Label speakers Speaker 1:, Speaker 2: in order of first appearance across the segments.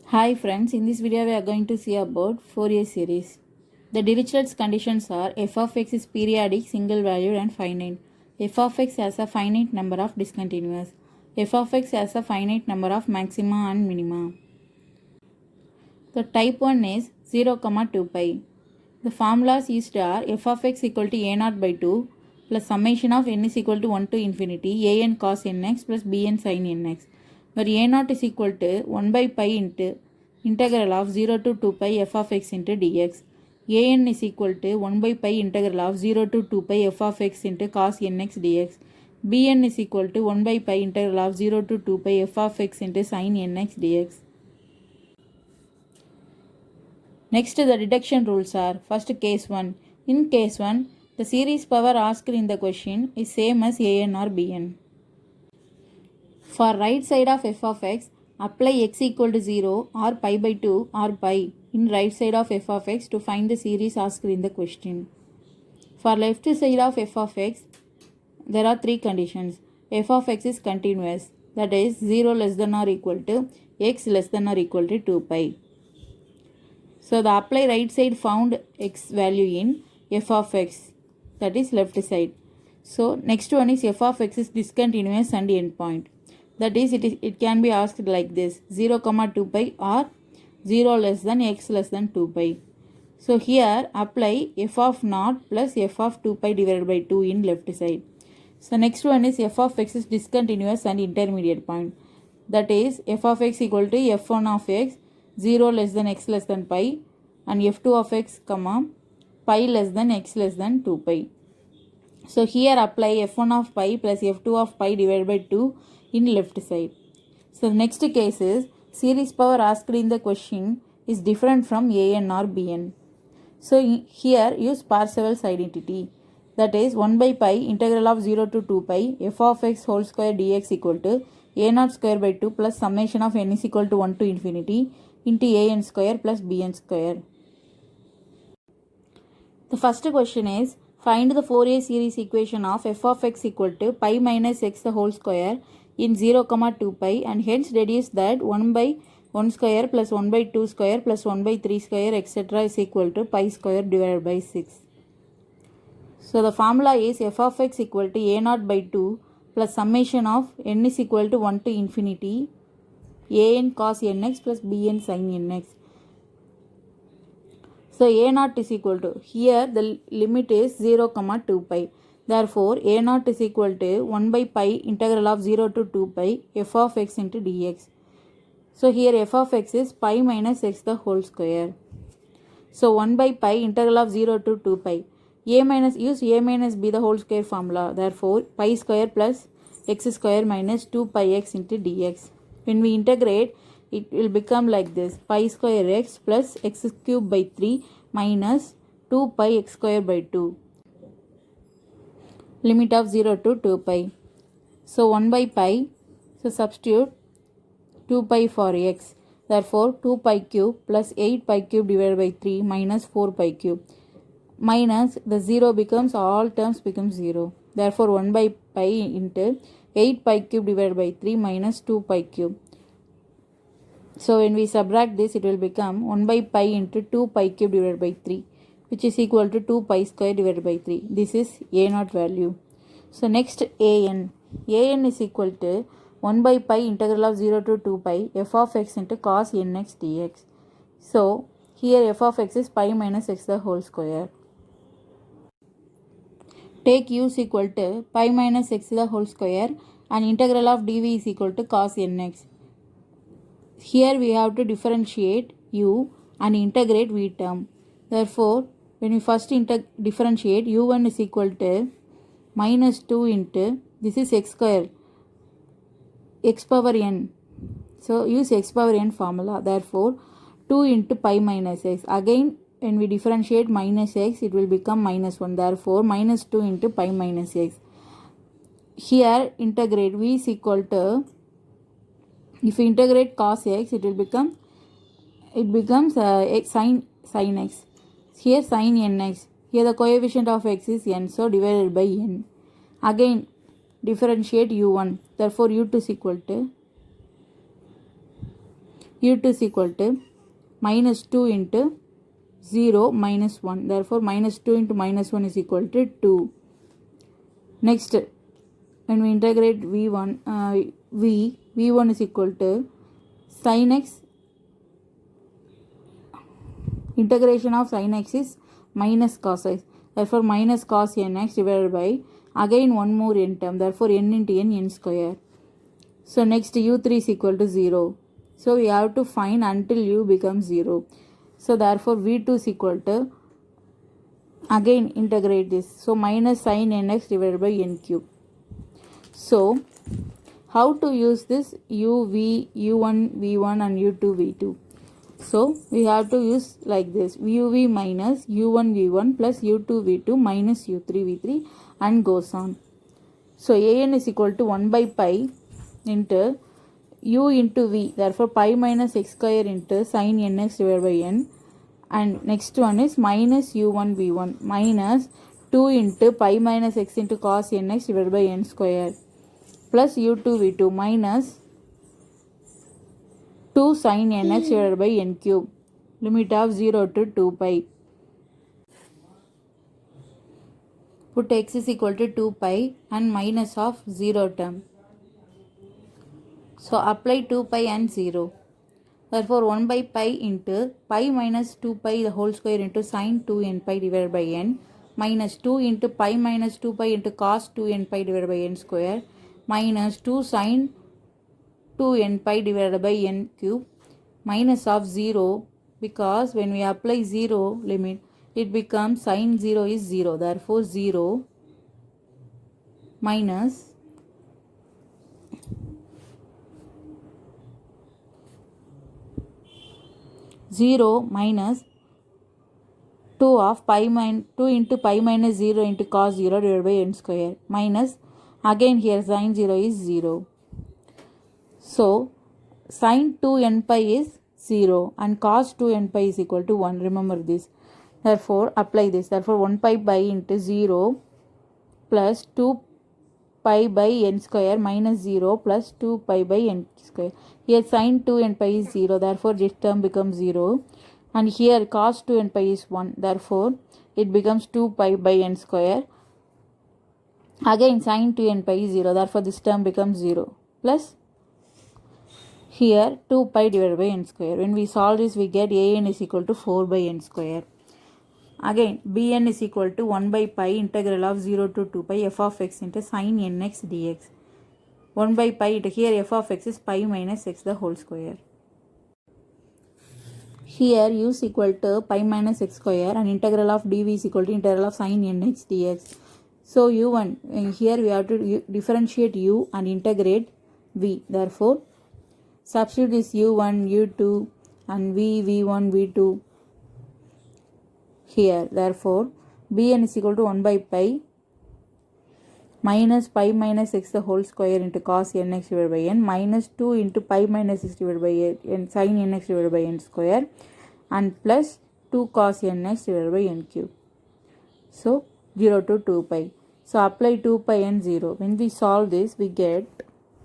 Speaker 1: Hi friends, in this video we are going to see about Fourier series. The Dirichlet's conditions are f of x is periodic, single valued and finite. F of x has a finite number of discontinuous. F of x has a finite number of maxima and minima. The type 1 is 0, 2 pi. The formulas used are f of x equal to a naught by 2 plus summation of n is equal to 1 to infinity a n cos nx plus b n sin nx, where a naught is equal to 1 by pi into integral of 0 to 2 pi f of x into dx. A n is equal to 1 by pi integral of 0 to 2 pi f of x into cos nx dx. B n is equal to 1 by pi integral of 0 to 2 pi f of x into sin nx dx. Next, the deduction rules are: first, case 1. In case 1, the series power asked in the question is same as an or bn. For right side of f of x, apply x equal to 0 or pi by 2 or pi in right side of f of x to find the series asked in the question. For left side of f of x, there are three conditions. F of x is continuous, that is 0 less than or equal to x less than or equal to 2 pi. So the apply right side found x value in f of x, that is left side. So next one is f of x is discontinuous and endpoint. That is it can be asked like this: 0, 2 pi or 0 less than x less than 2 pi. So here apply f of naught plus f of 2 pi divided by 2 in left side. So next one is f of x is discontinuous and intermediate point. That is f of x equal to f1 of x 0 less than x less than pi and f2 of x comma pi less than x less than 2 pi. So here apply f1 of pi plus f2 of pi divided by 2 in left side. So next case is series power asked in the question is different from an or bn. So here use Parseval's identity, that is 1 by pi integral of 0 to 2 pi f of x whole square dx equal to a naught square by 2 plus summation of n is equal to 1 to infinity into a n square plus b n square. The first question is find the Fourier series equation of f of x equal to pi minus x the whole square in 0, 2 pi and hence deduce that 1 by 1 square plus 1 by 2 square plus 1 by 3 square etc. is equal to pi square divided by 6. So the formula is f of x equal to a naught by 2 plus summation of n is equal to 1 to infinity a n cos nx plus b n sin nx. So a naught is equal to, here the limit is 0, 2 pi. Therefore a naught is equal to 1 by pi integral of 0 to 2 pi f of x into dx. So here f of x is pi minus x the whole square. So 1 by pi integral of 0 to 2 pi. Use a minus b the whole square formula. Therefore pi square plus x square minus 2 pi x into dx. When we integrate, it will become like this: pi square x plus x cube by 3 minus 2 pi x square by 2. Limit of 0 to 2 pi. So 1 by pi, so substitute 2 pi for x. Therefore 2 pi cube plus 8 pi cube divided by 3 minus 4 pi cube. Minus the 0 becomes, all terms become 0. Therefore 1 by pi into 8 pi cube divided by 3 minus 2 pi cube. So when we subtract this, it will become 1 by pi into 2 pi cube divided by 3, which is equal to 2 pi square divided by 3. This is a naught value. So next an. An is equal to 1 by pi integral of 0 to 2 pi f of x into cos nx dx. So here f of x is pi minus x the whole square. Take u is equal to pi minus x the whole square and integral of dv is equal to cos nx. Here we have to differentiate u and integrate v term. Therefore, when we first differentiate, u1 is equal to minus 2 into, this is x square, x power n. So use x power n formula. Therefore, 2 into pi minus x. Again, when we differentiate minus x, it will become minus 1. Therefore, minus 2 into pi minus x. Here integrate v is equal to, if we integrate cos x, it becomes sin x. Here sin nx. Here the coefficient of x is n, so divided by n. Again differentiate u1. Therefore u2 is equal to u2 is equal to minus 2 into 0 minus 1. Therefore, minus 2 into minus 1 is equal to 2. Next, when we integrate v1 is equal to sin x. Integration of sin x is minus cos x. Therefore, minus cos nx divided by, again one more n term. Therefore, n into n square. So, next u3 is equal to 0. So, we have to find until u becomes 0. So, therefore, v2 is equal to, again integrate this. So, minus sin nx divided by n cube. So, how to use this u1 v1 and u2 v2? So, we have to use like this: uv minus u1 v1 plus u2 v2 minus u3 v3 and goes on. So, an is equal to 1 by pi into u into v. Therefore, pi minus x square into sin nx divided by n. And next one is minus u1 v1 minus 2 into pi minus x into cos nx divided by n square plus u2 v2 minus 2 sin nx divided by n cube. Limit of 0 to 2 pi. Put x is equal to 2 pi and minus of 0 term. So, apply 2 pi and 0. Therefore, 1 by pi into pi minus 2 pi the whole square into sin 2n pi divided by n minus 2 into pi minus 2 pi into cos 2n pi divided by n square minus 2 sin 2n pi divided by n cube minus of 0, because when we apply 0 limit it becomes sin 0 is 0. Therefore, 0 minus 0 minus 2 of 2 into pi minus 0 into cos 0 divided by n square minus, again here sin 0 is 0. So, sin 2n pi is 0 and cos 2n pi is equal to 1. Remember this. Therefore, apply this. Therefore, 1 pi into 0 plus 2 pi by n square minus 0 plus 2 pi by n square. Here sin 2n pi is 0. Therefore, this term becomes 0. And here cos 2n pi is 1. Therefore, it becomes 2 pi by n square. Again sin 2n pi is 0. Therefore, this term becomes 0. Plus here 2 pi divided by n square. When we solve this, we get an is equal to 4 by n square. Again, bn is equal to 1 by pi integral of 0 to 2 pi f of x into sin nx dx. 1 by pi into here f of x is pi minus x the whole square. Here u is equal to pi minus x square and integral of dv is equal to integral of sin nx dx. So, u1, here we have to differentiate u and integrate v. Therefore, substitute this u1, u2 and v1, v2 here. Therefore, bn is equal to 1 by pi minus pi minus x the whole square into cos nx divided by n minus 2 into pi minus x divided by n sin nx divided by n square and plus 2 cos nx divided by n cube. So, 0 to 2 pi. So, apply 2 pi and 0. When we solve this, we get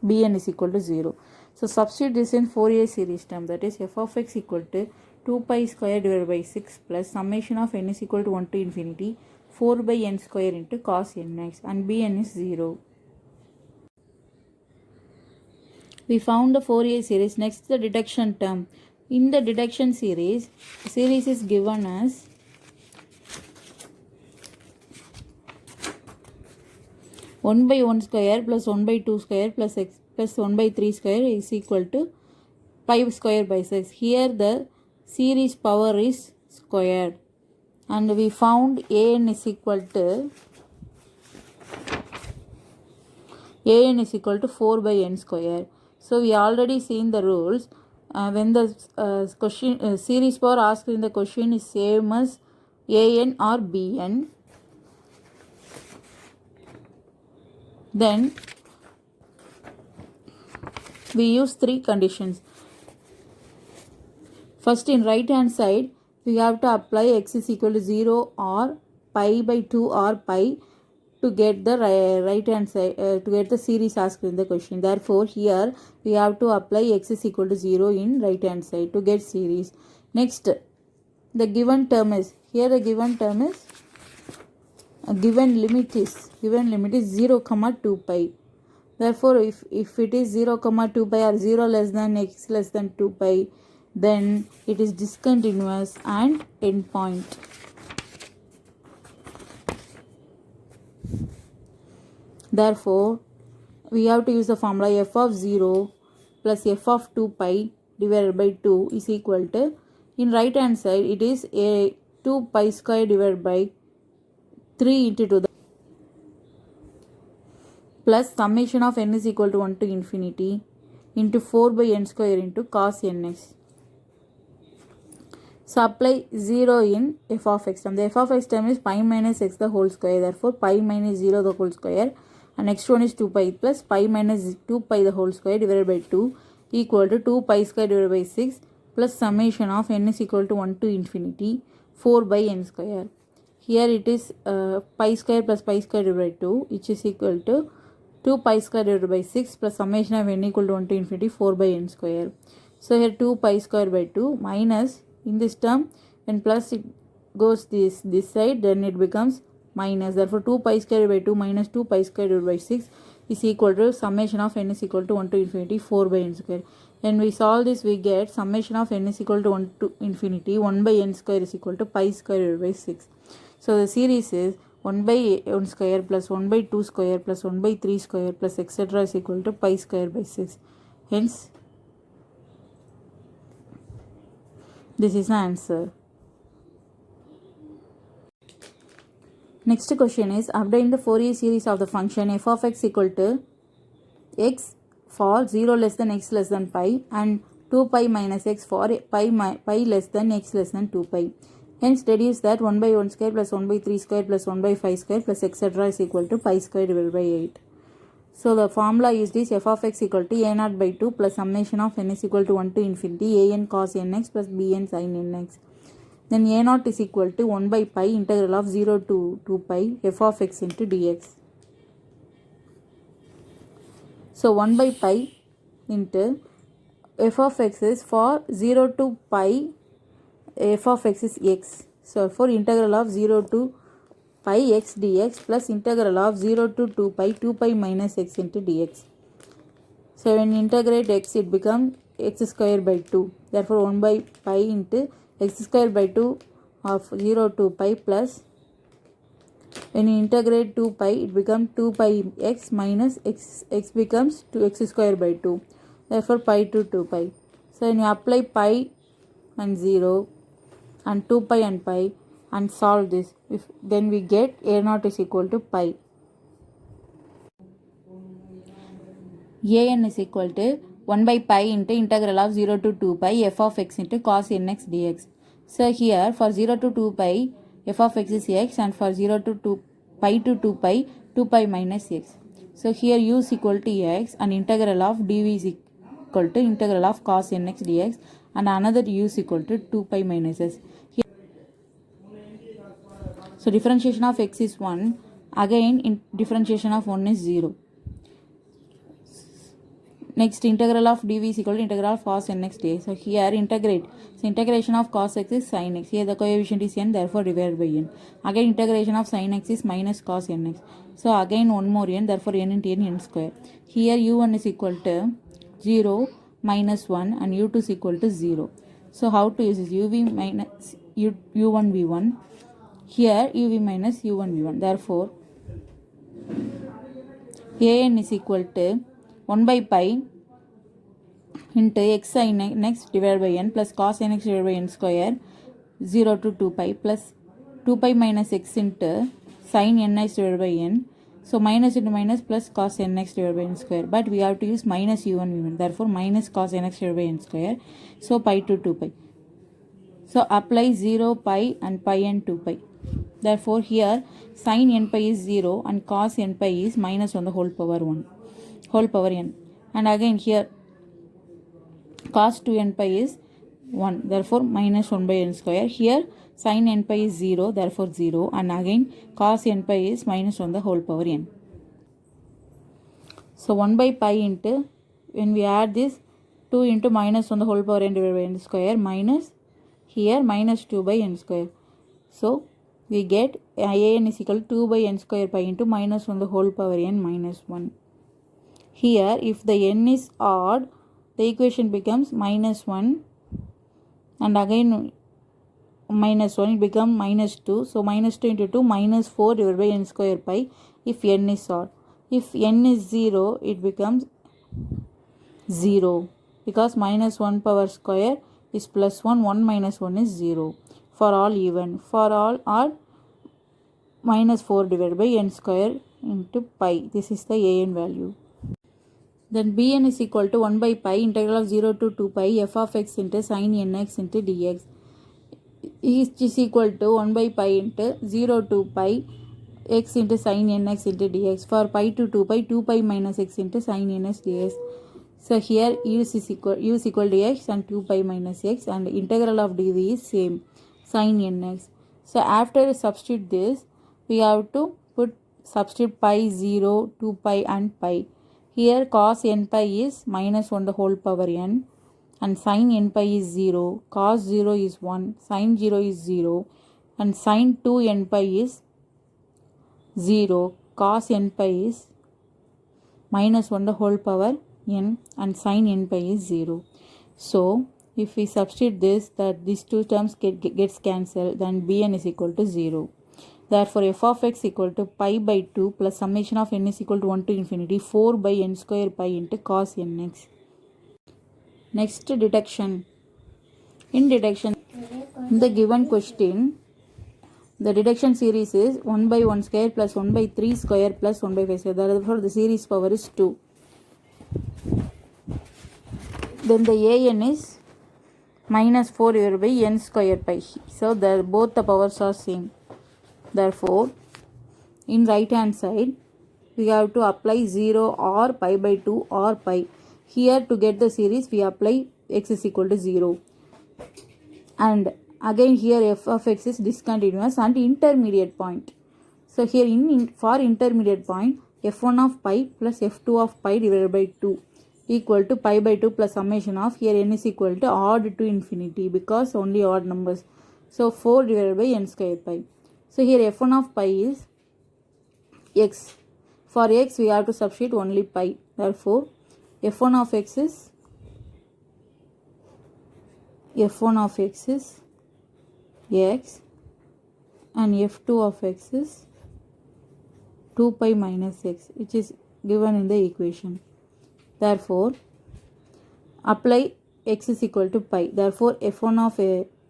Speaker 1: bn is equal to 0. So, substitute this in Fourier series term, that is f of x equal to 2 pi square divided by 6 plus summation of n is equal to 1 to infinity 4 by n square into cos nx, and bn is 0. We found the Fourier series. Next, the deduction term. In the deduction series is given as 1 by 1 square plus 1 by 2 square plus x plus 1 by 3 square is equal to 5 square by 6. Here the series power is squared, and we found an is equal to 4 by n square. So, we already seen the rules. When the question series power asked in the question is same as an or bn, then we use 3 conditions. First, in right hand side, we have to apply x is equal to 0 or pi by 2 or pi to get the right hand side, to get the series asked in the question. Therefore, here we have to apply x is equal to 0 in right hand side to get series. Next, the given term is, here the given term is, given limit is 0 comma 2 pi. Therefore, if it is 0 comma 2 pi or 0 less than x less than 2 pi, then it is discontinuous and endpoint. Therefore, we have to use the formula f of 0 plus f of 2 pi divided by 2 is equal to, in right hand side it is a 2 pi square divided by 3 into 2 plus summation of n is equal to 1 to infinity into 4 by n square into cos nx. So apply 0 in f of x term. The f of x term is pi minus x the whole square. Therefore, pi minus 0 the whole square. And next one is 2 pi plus pi minus 2 pi the whole square divided by 2 equal to 2 pi square divided by 6 plus summation of n is equal to 1 to infinity 4 by n square. Here it is pi square plus pi square divided by 2, which is equal to 2 pi square divided by 6 plus summation of n equal to 1 to infinity 4 by n square. So here 2 pi square by 2 minus, in this term when plus it goes this side, then it becomes minus. Therefore, 2 pi square by 2 minus 2 pi square divided by 6 is equal to summation of n is equal to 1 to infinity 4 by n square. When we solve this, we get summation of n is equal to 1 to infinity 1 by n square is equal to pi square divided by 6. So the series is 1 by 1 square plus 1 by 2 square plus 1 by 3 square plus etc. is equal to pi square by 6. Hence, this is the answer. Next question is, obtain the Fourier series of the function f of x equal to x for 0 less than x less than pi and 2 pi minus x for pi less than x less than 2 pi. Hence, deduce that 1 by 1 square plus 1 by 3 square plus 1 by 5 square plus etc. is equal to pi square divided by 8. So the formula is this: f of x equal to a0 by 2 plus summation of n is equal to 1 to infinity an cos nx plus bn sin nx. Then a0 is equal to 1 by pi integral of 0 to 2 pi f of x into dx. So 1 by pi into f of x is for 0 to pi, f of x is x. So for integral of 0 to pi x dx plus integral of 0 to 2 pi minus x into dx. So when you integrate x, it becomes x square by 2. Therefore 1 by pi into x square by 2 of 0 to pi plus, when you integrate 2 pi, it becomes 2 pi x minus x becomes 2x square by 2. Therefore pi to 2 pi. So when you apply pi and 0 and 2 pi and pi and solve this, then we get a0 is equal to pi. An is equal to 1 by pi into integral of 0 to 2 pi f of x into cos nx dx. So here for 0 to 2 pi f of x is x, and for 0 to 2 pi to 2 pi minus x. So here u is equal to x and integral of dv is equal to integral of cos nx dx, and another u is equal to 2 pi minus s. So differentiation of x is 1. Again, differentiation of 1 is 0. Next, integral of dv is equal to integral of cos nx dx. So here integrate. So integration of cos x is sin x. Here the coefficient is n, therefore divided by n. Again integration of sin x is minus cos nx. So again one more n, therefore n into n square. Here u1 is equal to 0 minus 1 and u2 is equal to 0. So how to use this? uv minus u1 v1. Here uv minus u1 v1. Therefore an is equal to 1 by pi into x sin nx divided by n plus cos nx divided by n square 0 to 2 pi plus 2 pi minus x into sin nx divided by n. So minus into minus plus cos nx divided by n square. But we have to use minus u1 v1. Therefore minus cos nx divided by n square. So pi to 2 pi. So apply 0, pi and pi and 2 pi. Therefore here sin n pi is 0 and cos n pi is minus 1 the whole power 1. Whole power n. And again here cos 2n pi is 1. Therefore, minus 1 by n square. Here, sin n pi is 0, therefore 0. And again, cos n pi is minus 1 the whole power n. So 1 by pi into, when we add this, 2 into minus 1 the whole power n divided by n square minus, here minus 2 by n square. So we get an is equal to 2 by n square pi into minus 1 the whole power n minus 1. Here, if the n is odd, the equation becomes minus 1 and again minus 1, it becomes minus 2. So minus 2 into 2 minus 4 divided by n square pi if n is odd. If n is 0, it becomes 0 because minus 1 power square is plus 1, 1 minus 1 is 0. For all even, for all odd, minus 4 divided by n square into pi. This is the an value. Then bn is equal to 1 by pi integral of 0 to 2 pi f of x into sin nx into dx is equal to 1 by pi into 0 to pi x into sin nx into dx. For pi to 2 pi, 2 pi minus x into sin nx dx. So here u is equal to x and 2 pi minus x, and integral of dv is same, sin nx. So after substitute this, we have to substitute pi 0, 2 pi and pi. Here cos n pi is minus 1 the whole power n and sin n pi is 0, cos 0 is 1, sin 0 is 0 and sin 2 n pi is 0, cos n pi is minus 1 the whole power n and sin n pi is 0. So if we substitute this, that these two terms gets cancelled, then bn is equal to 0. Therefore, f of x equal to pi by 2 plus summation of n is equal to 1 to infinity 4 by n square pi into cos nx. Next, deduction. In deduction, in the given question, the deduction series is 1 by 1 square plus 1 by 3 square plus 1 by 5 square. Therefore, the series power is 2. Then the an is minus 4 divided by n square pi. So, both the powers are same. Therefore, in right hand side, we have to apply 0 or pi by 2 or pi. Here to get the series, we apply x is equal to 0. And again here f of x is discontinuous and intermediate point. So here for intermediate point, f1 of pi plus f2 of pi divided by 2 equal to pi by 2 plus summation of, here n is equal to odd to infinity because only odd numbers. So 4 divided by n square pi. So here f1 of pi is x. For x we have to substitute only pi. Therefore f1 of x is x and f2 of x is 2 pi minus x, which is given in the equation. Therefore apply x is equal to pi. Therefore f1 of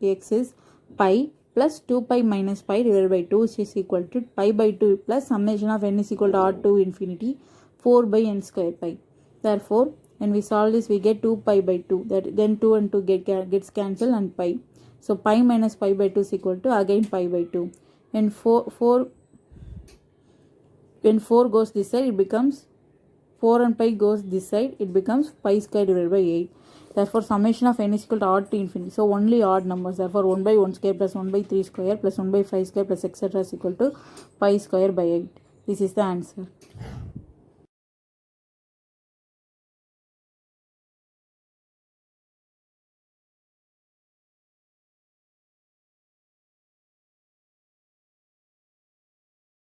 Speaker 1: x is pi plus 2 pi minus pi divided by 2, which is equal to pi by 2 plus summation of n is equal to odd to infinity 4 by n square pi. Therefore when we solve this, we get 2 pi by 2. That then 2 and 2 gets cancelled and pi. So pi minus pi by 2 is equal to again pi by 2. When 4 goes this side, it becomes 4 and pi goes this side, it becomes pi square divided by 8. Therefore summation of n is equal to odd to infinity. So only odd numbers. Therefore 1 by 1 square plus 1 by 3 square plus 1 by 5 square plus etc. is equal to pi square by 8. This is the answer.